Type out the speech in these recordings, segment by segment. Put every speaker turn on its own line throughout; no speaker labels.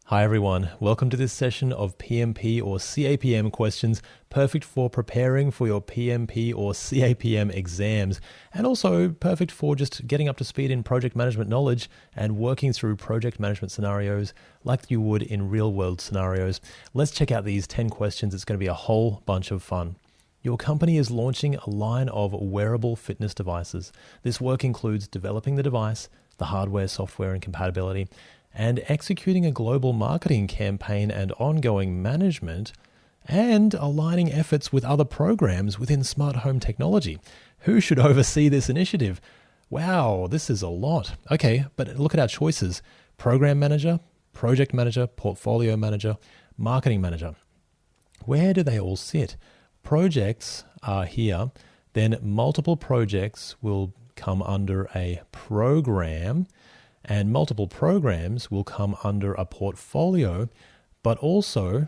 Hi everyone, welcome to this session of PMP or CAPM questions, perfect for preparing for your PMP or CAPM exams, and also perfect for just getting up to speed in project management knowledge and working through project management scenarios like you would in real world scenarios. Let's check out these 10 questions. It's going to be a whole bunch of fun. Your company is launching a line of wearable fitness devices. This work includes developing the device, the hardware, software, and compatibility, and executing a global marketing campaign and ongoing management, and aligning efforts with other programs within smart home technology. Who should oversee this initiative? Wow, this is a lot. Okay, but look at our choices. Program manager, project manager, portfolio manager, marketing manager. Where do they all sit? Projects are here, then multiple projects will come under a program, and multiple programs will come under a portfolio, but also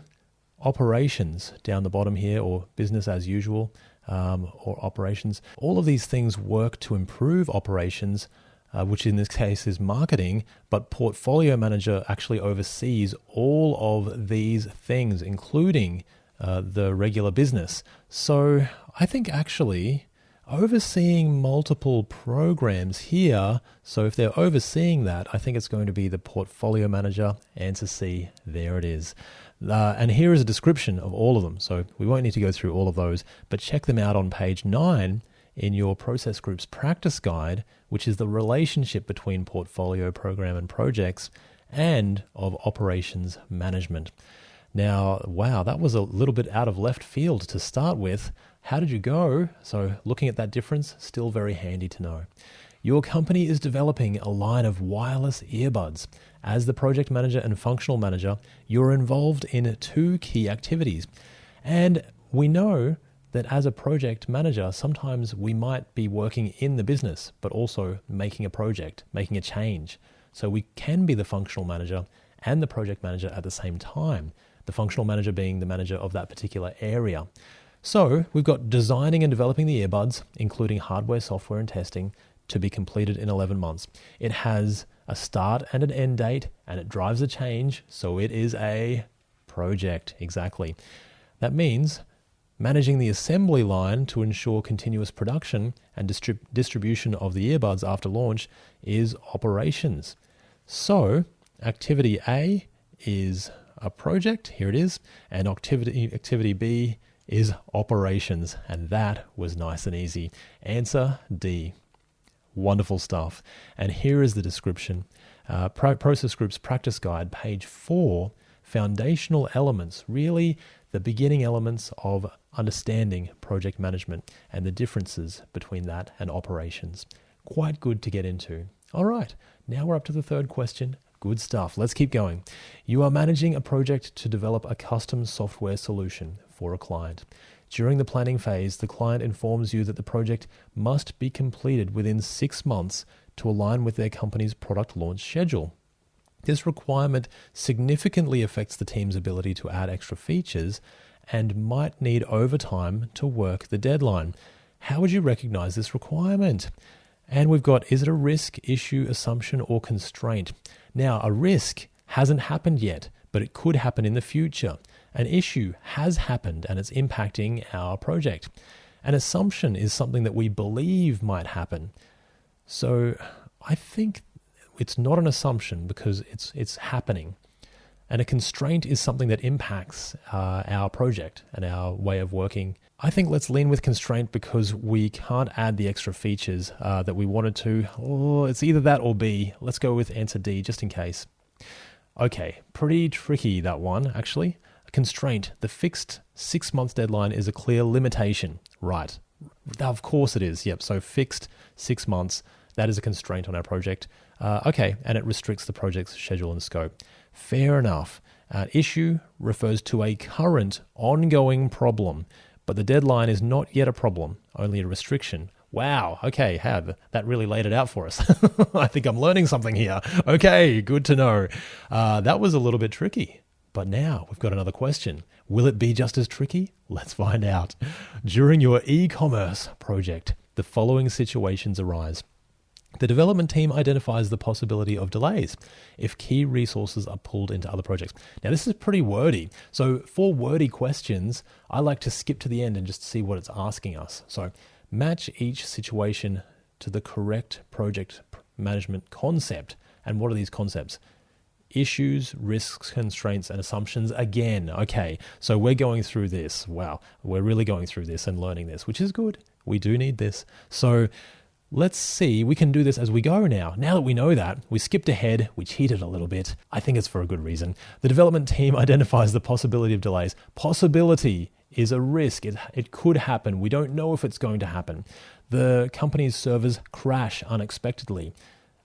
operations down the bottom here, or business as usual, or operations. All of these things work to improve operations, which in this case is marketing, but portfolio manager actually oversees all of these things, including the regular business. So I think actually overseeing multiple programs here, so if they're overseeing that, I think it's going to be the portfolio manager. Answer C, there it is. And here is a description of all of them. So we won't need to go through all of those, but check them out on page 9 in your process groups practice guide, which is the relationship between portfolio, program, and projects, and of operations management. Now, wow, that was a little bit out of left field to start with. How did you go? So looking at that difference, still very handy to know. Your company is developing a line of wireless earbuds. As the project manager and functional manager, you're involved in 2 key activities. And we know that as a project manager, sometimes we might be working in the business, but also making a project, making a change. So we can be the functional manager and the project manager at the same time. The functional manager being the manager of that particular area. So we've got designing and developing the earbuds, including hardware, software, and testing, to be completed in 11 months. It has a start and an end date, and it drives a change, so it is a project. Exactly. That means managing the assembly line to ensure continuous production and distribution of the earbuds after launch is operations. So activity A is a project, here it is, and activity B is operations, and that was nice and easy. Answer D. Wonderful stuff. And here is the description. Process Groups Practice Guide, page 4, foundational elements, really the beginning elements of understanding project management and the differences between that and operations. Quite good to get into. All right, now we're up to the third question. Good stuff. Let's keep going. You are managing a project to develop a custom software solution for a client. During the planning phase, the client informs you that the project must be completed within 6 months to align with their company's product launch schedule. This requirement significantly affects the team's ability to add extra features and might need overtime to work the deadline. How would you recognize this requirement? And we've got, is it a risk, issue, assumption, or constraint? Now, a risk hasn't happened yet, but it could happen in the future. An issue has happened and it's impacting our project. An assumption is something that we believe might happen. So I think it's not an assumption because it's happening. And a constraint is something that impacts our project and our way of working. I think let's lean with constraint because we can't add the extra features that we wanted to. Oh, it's either that or B. Let's go with answer D just in case. Okay, pretty tricky that one actually. A constraint, the fixed 6 month deadline is a clear limitation. Right. Of course it is. Yep, so fixed 6 months, that is a constraint on our project. Okay, and it restricts the project's schedule and scope. Fair enough. Issue refers to a current ongoing problem, but the deadline is not yet a problem, only a restriction. Wow, okay, that really laid it out for us. I think I'm learning something here. Okay, good to know. That was a little bit tricky, but now we've got another question. Will it be just as tricky? Let's find out. During your e-commerce project, the following situations arise. The development team identifies the possibility of delays if key resources are pulled into other projects. Now, this is pretty wordy. So for wordy questions, I like to skip to the end and just see what it's asking us. So match each situation to the correct project management concept. And what are these concepts? Issues, risks, constraints, and assumptions. Again, okay, so we're going through this. Wow, we're really going through this and learning this, which is good. We do need this. So let's see, we can do this as we go now. Now that we know that, we skipped ahead, we cheated a little bit. I think it's for a good reason. The development team identifies the possibility of delays. Possibility is a risk. It could happen. We don't know if it's going to happen. The company's servers crash unexpectedly,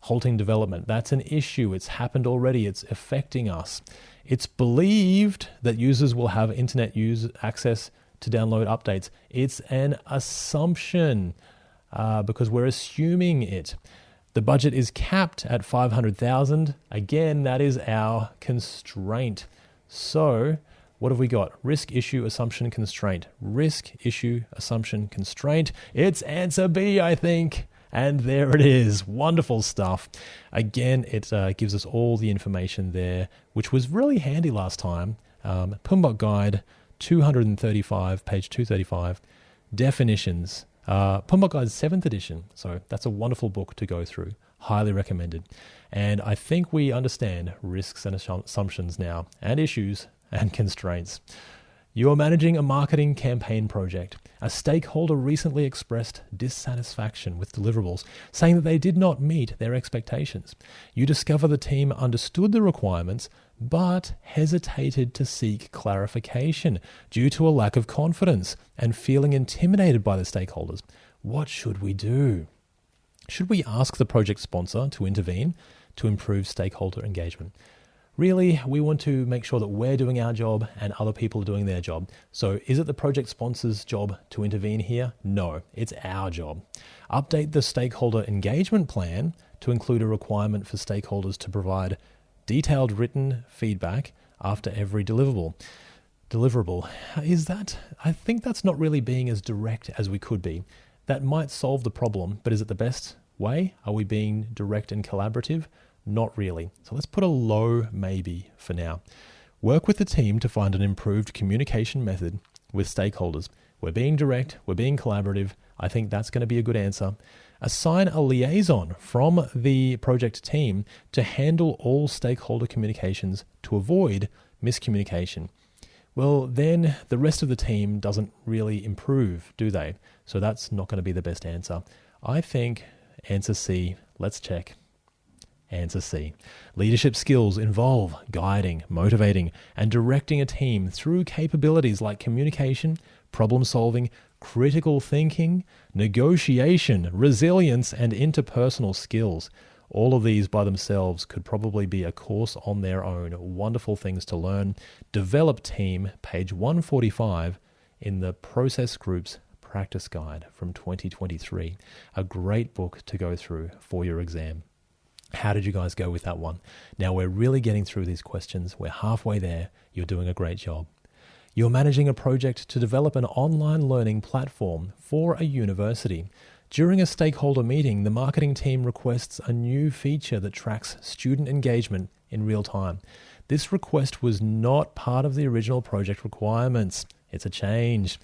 halting development. That's an issue. It's happened already. It's affecting us. It's believed that users will have internet access to download updates. It's an assumption. Because we're assuming it. The budget is capped at $500,000. Again, that is our constraint. So what have we got? Risk, issue, assumption, constraint. Risk, issue, assumption, constraint. It's answer B, I think. And there it is. Wonderful stuff. Again, it gives us all the information there, which was really handy last time. PMP Guide 235, page 235. Definitions. PMP Guide 7th edition, so that's a wonderful book to go through. Highly recommended. And I think we understand risks and assumptions now, and issues and constraints. You are managing a marketing campaign project. A stakeholder recently expressed dissatisfaction with deliverables, saying that they did not meet their expectations. You discover the team understood the requirements, but hesitated to seek clarification due to a lack of confidence and feeling intimidated by the stakeholders. What should we do? Should we ask the project sponsor to intervene to improve stakeholder engagement? Really, we want to make sure that we're doing our job and other people are doing their job. So is it the project sponsor's job to intervene here? No, it's our job. Update the stakeholder engagement plan to include a requirement for stakeholders to provide detailed written feedback after every deliverable. I think that's not really being as direct as we could be. That might solve the problem, but is it the best way? Are we being direct and collaborative? Not really. So let's put a low maybe for now. Work with the team to find an improved communication method with stakeholders. We're being direct, we're being collaborative. I think that's going to be a good answer. Assign a liaison from the project team to handle all stakeholder communications to avoid miscommunication. Well, then the rest of the team doesn't really improve, do they? So that's not going to be the best answer. I think answer C, let's check. Answer C. Leadership skills involve guiding, motivating, and directing a team through capabilities like communication, problem solving, critical thinking, negotiation, resilience, and interpersonal skills. All of these by themselves could probably be a course on their own. Wonderful things to learn. Develop Team, page 145 in the Process Groups Practice Guide from 2023. A great book to go through for your exam. How did you guys go with that one? Now we're really getting through these questions. We're halfway there. You're doing a great job. You're managing a project to develop an online learning platform for a university. During a stakeholder meeting, the marketing team requests a new feature that tracks student engagement in real time. This request was not part of the original project requirements. It's a change.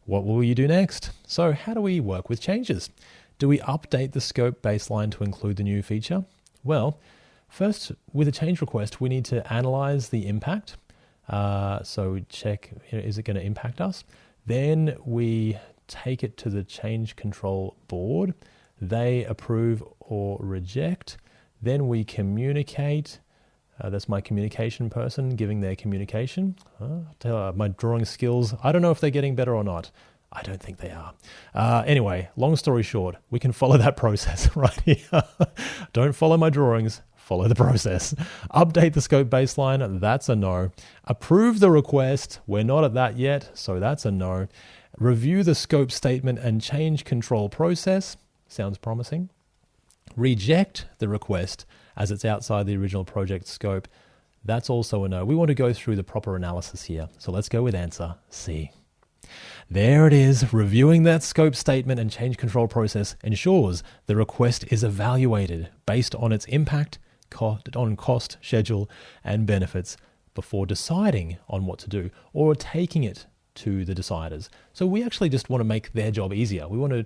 What will you do next? So how do we work with changes? Do we update the scope baseline to include the new feature? Well, first, with a change request, we need to analyze the impact. So check, is it going to impact us? Then we take it to the change control board. They approve or reject. Then we communicate. That's my communication person giving their communication. My drawing skills, I don't know if they're getting better or not. I don't think they are. Anyway, long story short, we can follow that process right here. Don't follow my drawings, follow the process. Update the scope baseline, that's a no. Approve the request, we're not at that yet, so that's a no. Review the scope statement and change control process, sounds promising. Reject the request as it's outside the original project scope, that's also a no. We want to go through the proper analysis here, so let's go with answer C. There it is. Reviewing that scope statement and change control process ensures the request is evaluated based on its impact, cost, schedule, and benefits before deciding on what to do or taking it to the deciders. So we actually just want to make their job easier. We want to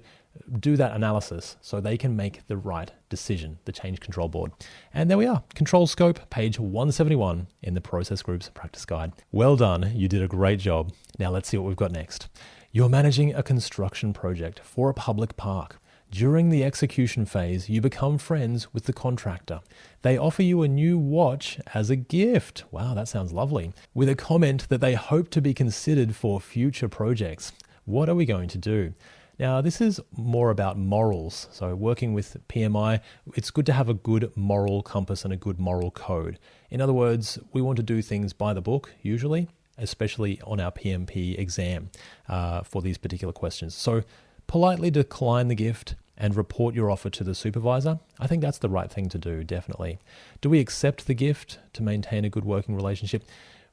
do that analysis so they can make the right decision, the change control board. And there we are, control scope, page 171 in the process groups practice guide. Well done, you did a great job. Now let's see what we've got next. You're managing a construction project for a public park. During the execution phase, you become friends with the contractor. They offer you a new watch as a gift. Wow, that sounds lovely. With a comment that they hope to be considered for future projects. What are we going to do? Now, this is more about morals. So working with PMI, it's good to have a good moral compass and a good moral code. In other words, we want to do things by the book, usually, especially on our PMP exam for these particular questions. So politely decline the gift and report your offer to the supervisor. I think that's the right thing to do, definitely. Do we accept the gift to maintain a good working relationship?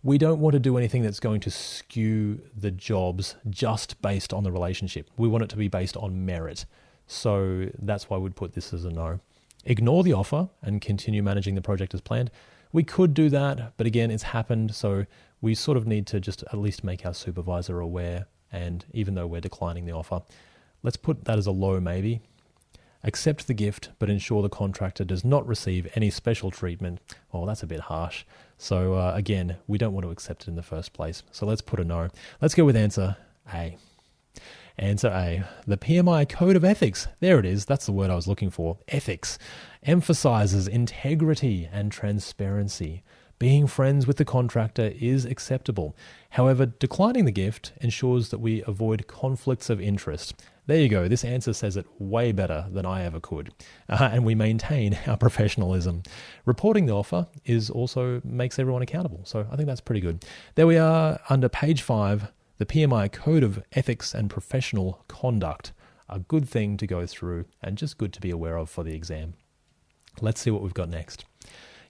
We don't want to do anything that's going to skew the jobs just based on the relationship. We want it to be based on merit. So that's why we'd put this as a no. Ignore the offer and continue managing the project as planned. We could do that, but again, it's happened. So we sort of need to just at least make our supervisor aware. And even though we're declining the offer, let's put that as a low maybe. Accept the gift, but ensure the contractor does not receive any special treatment. Oh, that's a bit harsh. So again, we don't want to accept it in the first place. So let's put a no. Let's go with answer A. Answer A. The PMI Code of Ethics. There it is. That's the word I was looking for. Ethics. Emphasizes integrity and transparency. Being friends with the contractor is acceptable. However, declining the gift ensures that we avoid conflicts of interest. There you go. This answer says it way better than I ever could. And we maintain our professionalism. Reporting the offer is also makes everyone accountable. So I think that's pretty good. There we are under page 5, the PMI Code of Ethics and Professional Conduct. A good thing to go through and just good to be aware of for the exam. Let's see what we've got next.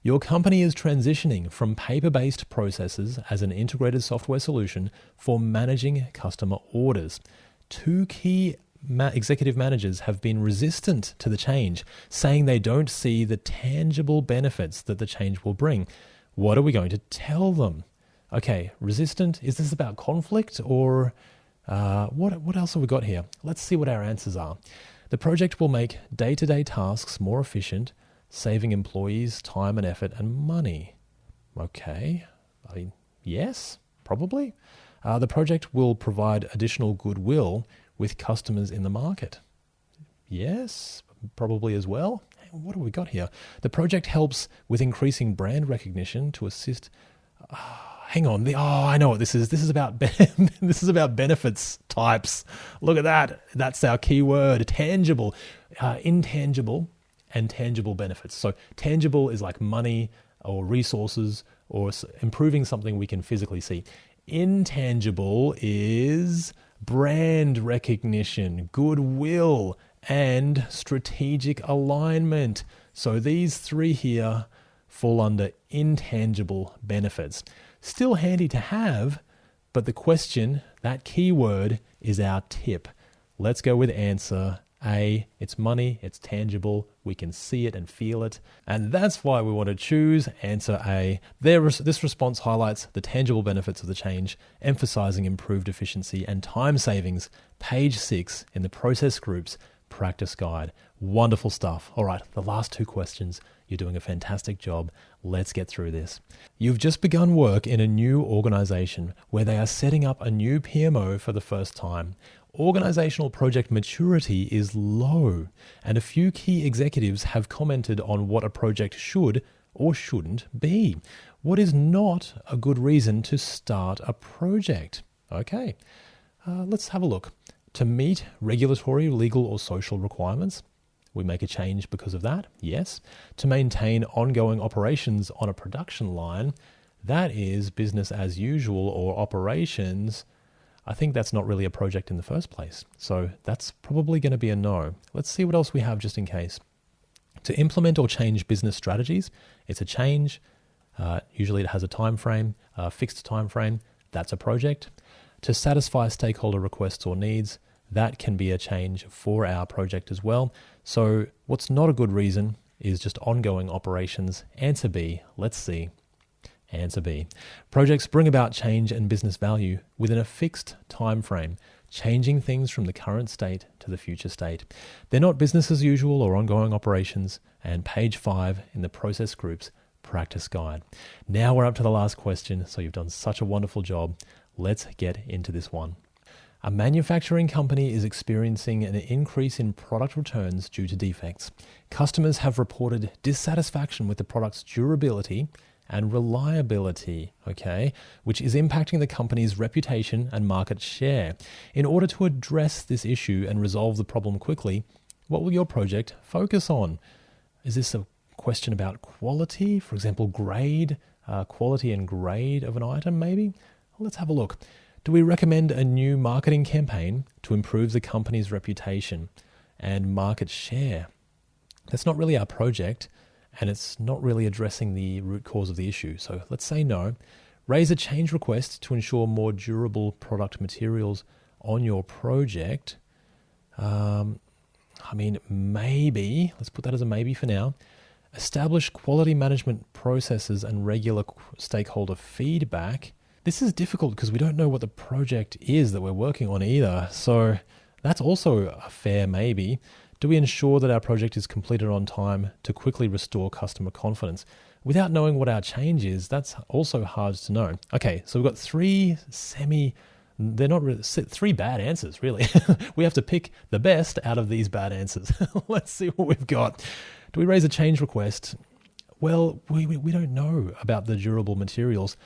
Your company is transitioning from paper-based processes as an integrated software solution for managing customer orders. 2 key executive managers have been resistant to the change, saying they don't see the tangible benefits that the change will bring. What are we going to tell them? Okay, resistant. Is this about conflict or what else have we got here? Let's see what our answers are. The project will make day-to-day tasks more efficient, saving employees time and effort and money. Okay, I mean, yes, probably. The project will provide additional goodwill with customers in the market. Yes, probably as well. What have we got here? The project helps with increasing brand recognition to assist. Hang on. I know what this is. This is about this is about benefits types. Look at that. That's our key word. Tangible, intangible, and tangible benefits. So tangible is like money or resources or improving something we can physically see. Intangible is brand recognition, goodwill, and strategic alignment. So these 3 here fall under intangible benefits. Still handy to have, but the question, that keyword, is our tip. Let's go with answer A. It's money, it's tangible, we can see it and feel it, and that's why we want to choose answer A. This response highlights the tangible benefits of the change, emphasizing improved efficiency and time savings. Page 6 in the process groups practice guide. Wonderful stuff. All right, the last 2 questions. You're doing a fantastic job. Let's get through this. You've just begun work in a new organization where they are setting up a new PMO for the first time. Organizational project maturity is low, and a few key executives have commented on what a project should or shouldn't be. What is not a good reason to start a project? Okay, let's have a look. To meet regulatory, legal, or social requirements. We make a change because of that, yes. To maintain ongoing operations on a production line, that is business as usual or operations. I think that's not really a project in the first place. So that's probably going to be a no. Let's see what else we have just in case. To implement or change business strategies, it's a change. Usually it has a time frame, a fixed time frame. That's a project. to satisfy stakeholder requests or needs. That can be a change for our project as well. So what's not a good reason is just ongoing operations. Answer B. Let's see. Answer B. Projects bring about change and business value within a fixed time frame, changing things from the current state to the future state. They're not business as usual or ongoing operations. And page 5 in the process group's practice guide. Now we're up to the last question, so you've done such a wonderful job. Let's get into this one. A manufacturing company is experiencing an increase in product returns due to defects. Customers have reported dissatisfaction with the product's durability and reliability, which is impacting the company's reputation and market share. In order to address this issue and resolve the problem quickly, what will your project focus on? Is this a question about quality, for example, grade, quality and grade of an item maybe? Let's have a look. Do we recommend a new marketing campaign to improve the company's reputation and market share? That's not really our project, and it's not really addressing the root cause of the issue. So let's say no. Raise a change request to ensure more durable product materials on your project. Maybe, let's put that as a maybe for now. Establish quality management processes and regular stakeholder feedback. This is difficult because we don't know what the project is that we're working on either. So that's also a fair maybe. Do we ensure that our project is completed on time to quickly restore customer confidence? Without knowing what our change is, that's also hard to know. Okay, so we've got three bad answers, really. We have to pick the best out of these bad answers. Let's see what we've got. Do we raise a change request? Well, we don't know about the durable materials.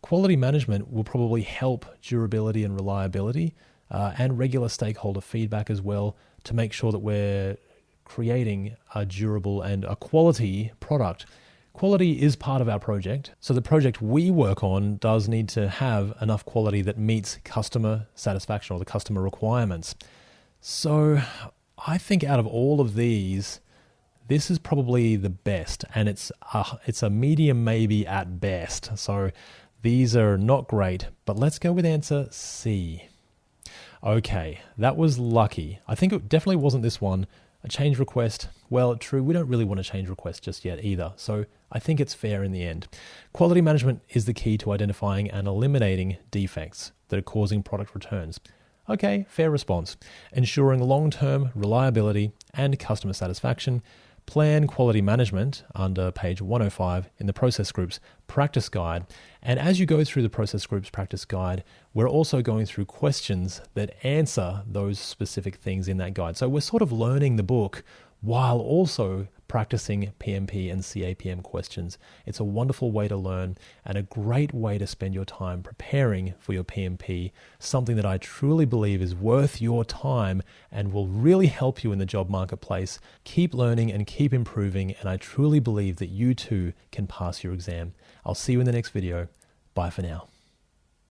Quality management will probably help durability and reliability and regular stakeholder feedback as well to make sure that we're creating a durable and a quality product. Quality is part of our project, so the project we work on does need to have enough quality that meets customer satisfaction or the customer requirements. So I think out of all of these, this is probably the best, and it's a medium maybe at best. So these are not great, but let's go with answer C. Okay, that was lucky. I think it definitely wasn't this one. A change request, well, true, we don't really want a change request just yet either, so I think it's fair in the end. Quality management is the key to identifying and eliminating defects that are causing product returns. Okay, fair response. Ensuring long-term reliability and customer satisfaction. Plan quality management under page 105 in the process group's practice guide. And as you go through the process group's practice guide, we're also going through questions that answer those specific things in that guide. So we're sort of learning the book while also practicing PMP and CAPM questions. It's a wonderful way to learn and a great way to spend your time preparing for your PMP, something that I truly believe is worth your time and will really help you in the job marketplace. Keep learning and keep improving, and I truly believe that you too can pass your exam. I'll see you in the next video. Bye for now.